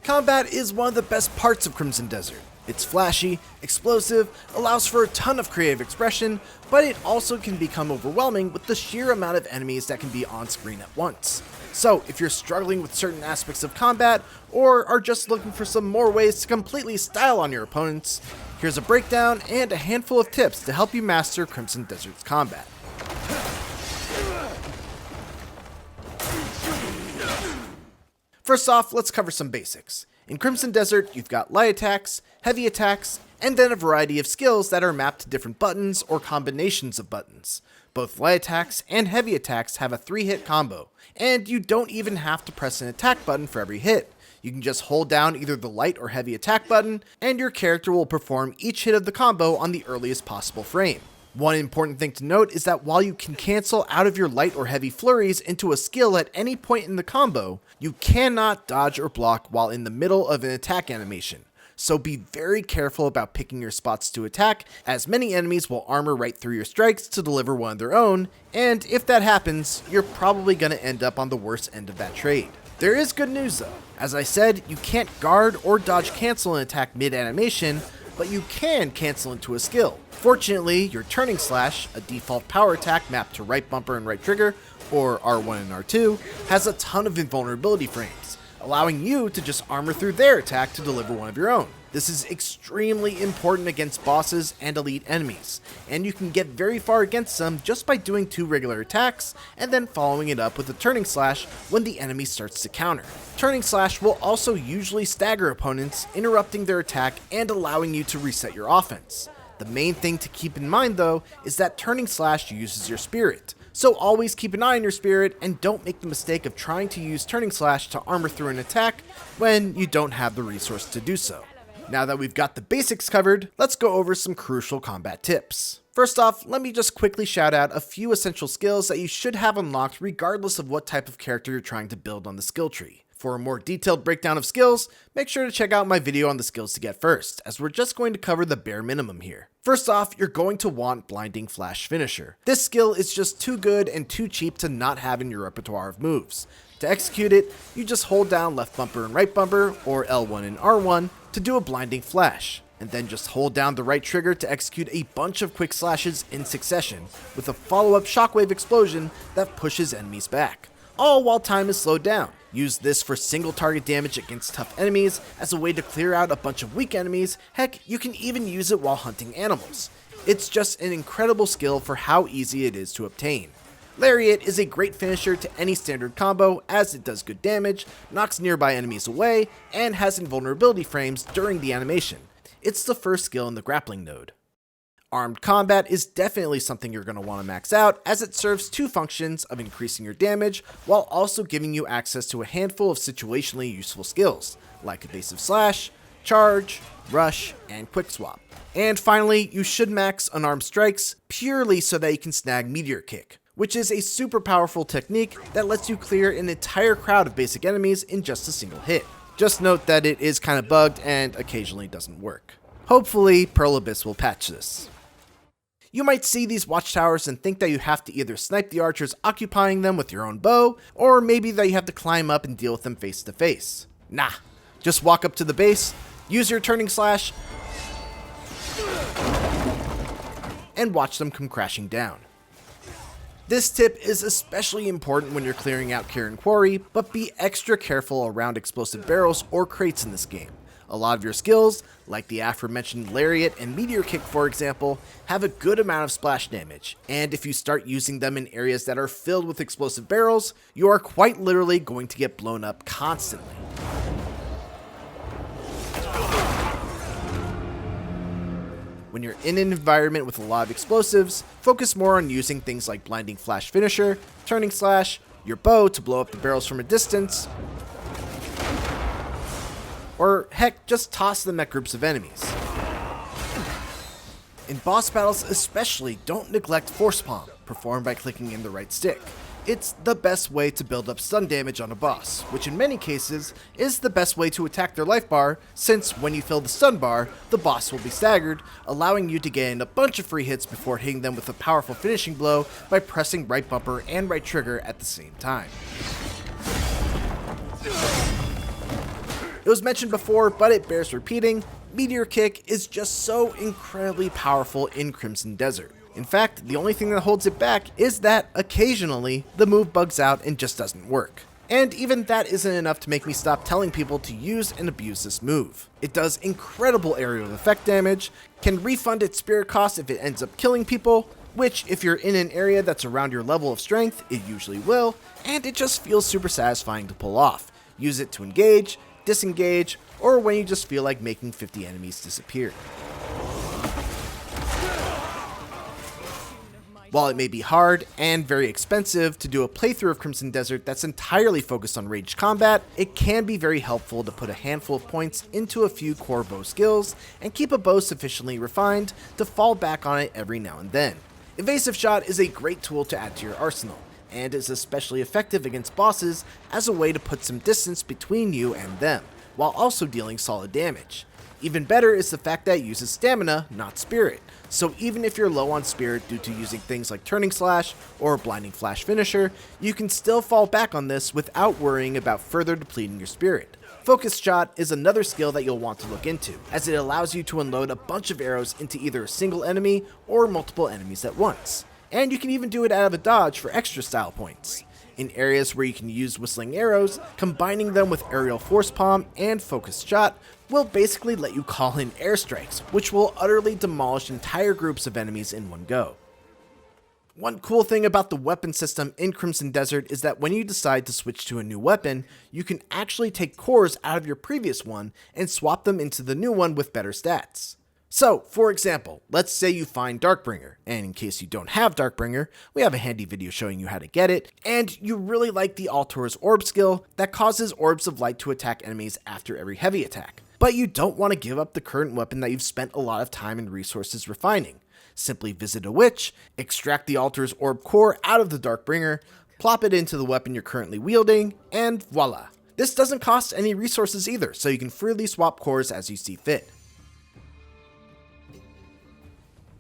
Combat is one of the best parts of Crimson Desert. It's flashy, explosive, allows for a ton of creative expression, but it also can become overwhelming with the sheer amount of enemies that can be on screen at once. So if you're struggling with certain aspects of combat, or are just looking for some more ways to completely style on your opponents, here's a breakdown and a handful of tips to help you master Crimson Desert's combat. First off, let's cover some basics. In Crimson Desert, you've got light attacks, heavy attacks, and then a variety of skills that are mapped to different buttons or combinations of buttons. Both light attacks and heavy attacks have a 3-hit combo, and you don't even have to press an attack button for every hit. You can just hold down either the light or heavy attack button, and your character will perform each hit of the combo on the earliest possible frame. One important thing to note is that while you can cancel out of your light or heavy flurries into a skill at any point in the combo, you cannot dodge or block while in the middle of an attack animation. So be very careful about picking your spots to attack, as many enemies will armor right through your strikes to deliver one of their own, and if that happens, you're probably going to end up on the worst end of that trade. There is good news though. As I said, you can't guard or dodge cancel an attack mid-animation, but you can cancel into a skill. Fortunately, your turning slash, a default power attack mapped to right bumper and right trigger, or R1 and R2, has a ton of invulnerability frames, allowing you to just armor through their attack to deliver one of your own. This is extremely important against bosses and elite enemies, and you can get very far against them just by doing 2 regular attacks and then following it up with a turning slash when the enemy starts to counter. Turning slash will also usually stagger opponents, interrupting their attack and allowing you to reset your offense. The main thing to keep in mind though is that turning slash uses your spirit, so always keep an eye on your spirit and don't make the mistake of trying to use turning slash to armor through an attack when you don't have the resource to do so. Now that we've got the basics covered, let's go over some crucial combat tips. First off, let me just quickly shout out a few essential skills that you should have unlocked regardless of what type of character you're trying to build on the skill tree. For a more detailed breakdown of skills, make sure to check out my video on the skills to get first, as we're just going to cover the bare minimum here. First off, you're going to want Blinding Flash Finisher. This skill is just too good and too cheap to not have in your repertoire of moves. To execute it, you just hold down left bumper and right bumper, or L1 and R1, to do a blinding flash, and then just hold down the right trigger to execute a bunch of quick slashes in succession, with a follow-up shockwave explosion that pushes enemies back, all while time is slowed down. Use this for single target damage against tough enemies, as a way to clear out a bunch of weak enemies. Heck, you can even use it while hunting animals. It's just an incredible skill for how easy it is to obtain. Lariat is a great finisher to any standard combo, as it does good damage, knocks nearby enemies away, and has invulnerability frames during the animation. It's the first skill in the grappling node. Armed combat is definitely something you're going to want to max out, as it serves 2 functions of increasing your damage while also giving you access to a handful of situationally useful skills, like evasive slash, charge, rush, and quick swap. And finally, you should max unarmed strikes purely so that you can snag Meteor Kick, which is a super powerful technique that lets you clear an entire crowd of basic enemies in just a single hit. Just note that it is kind of bugged and occasionally doesn't work. Hopefully, Pearl Abyss will patch this. You might see these watchtowers and think that you have to either snipe the archers occupying them with your own bow, or maybe that you have to climb up and deal with them face to face. Nah, just walk up to the base, use your turning slash, and watch them come crashing down. This tip is especially important when you're clearing out Kirin Quarry, but be extra careful around explosive barrels or crates in this game. A lot of your skills, like the aforementioned Lariat and Meteor Kick for example, have a good amount of splash damage, and if you start using them in areas that are filled with explosive barrels, you are quite literally going to get blown up constantly. When you're in an environment with a lot of explosives, focus more on using things like Blinding Flash Finisher, Turning Slash, your bow to blow up the barrels from a distance, or heck, just toss them at groups of enemies. In boss battles especially, don't neglect Force Palm, performed by clicking in the right stick. It's the best way to build up stun damage on a boss, which in many cases is the best way to attack their life bar, since when you fill the stun bar, the boss will be staggered, allowing you to gain a bunch of free hits before hitting them with a powerful finishing blow by pressing right bumper and right trigger at the same time. It was mentioned before, but it bears repeating, Meteor Kick is just so incredibly powerful in Crimson Desert. In fact, the only thing that holds it back is that occasionally the move bugs out and just doesn't work. And even that isn't enough to make me stop telling people to use and abuse this move. It does incredible aerial effect damage, can refund its spirit cost if it ends up killing people, which if you're in an area that's around your level of strength, it usually will, and it just feels super satisfying to pull off. Use it to engage, disengage, or when you just feel like making 50 enemies disappear. While it may be hard and very expensive to do a playthrough of Crimson Desert that's entirely focused on ranged combat, it can be very helpful to put a handful of points into a few core bow skills and keep a bow sufficiently refined to fall back on it every now and then. Evasive Shot is a great tool to add to your arsenal, and is especially effective against bosses as a way to put some distance between you and them, while also dealing solid damage. Even better is the fact that it uses stamina, not spirit, so even if you're low on spirit due to using things like Turning Slash or Blinding Flash Finisher, you can still fall back on this without worrying about further depleting your spirit. Focus Shot is another skill that you'll want to look into, as it allows you to unload a bunch of arrows into either a single enemy or multiple enemies at once. And you can even do it out of a dodge for extra style points. In areas where you can use whistling arrows, combining them with aerial force palm and focus shot will basically let you call in airstrikes, which will utterly demolish entire groups of enemies in one go. One cool thing about the weapon system in Crimson Desert is that when you decide to switch to a new weapon, you can actually take cores out of your previous one and swap them into the new one with better stats. So, for example, let's say you find Darkbringer, and in case you don't have Darkbringer, we have a handy video showing you how to get it, and you really like the Altor's Orb skill that causes orbs of light to attack enemies after every heavy attack. But you don't want to give up the current weapon that you've spent a lot of time and resources refining. Simply visit a witch, extract the Altor's Orb core out of the Darkbringer, plop it into the weapon you're currently wielding, and voila. This doesn't cost any resources either, so you can freely swap cores as you see fit.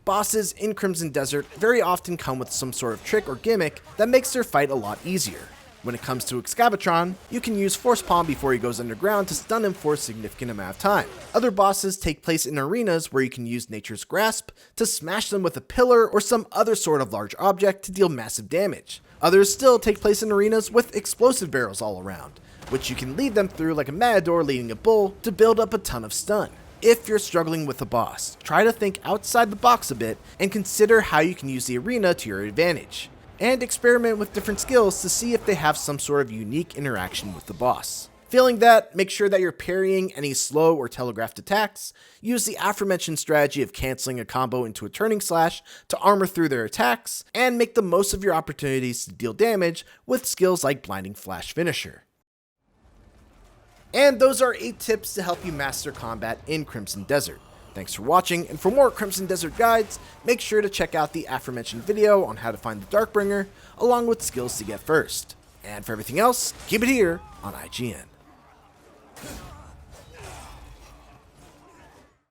Bosses in Crimson Desert very often come with some sort of trick or gimmick that makes their fight a lot easier. When it comes to Excavaton, you can use Force Palm before he goes underground to stun him for a significant amount of time. Other bosses take place in arenas where you can use Nature's Grasp to smash them with a pillar or some other sort of large object to deal massive damage. Others still take place in arenas with explosive barrels all around, which you can lead them through like a matador leading a bull to build up a ton of stun. If you're struggling with a boss, try to think outside the box a bit and consider how you can use the arena to your advantage, and experiment with different skills to see if they have some sort of unique interaction with the boss. Failing that, make sure that you're parrying any slow or telegraphed attacks, use the aforementioned strategy of canceling a combo into a Turning Slash to armor through their attacks, and make the most of your opportunities to deal damage with skills like Blinding Flash Finisher. And those are 8 tips to help you master combat in Crimson Desert. Thanks for watching, and for more Crimson Desert guides, make sure to check out the aforementioned video on how to find the Darkbringer, along with skills to get first. And for everything else, keep it here on IGN.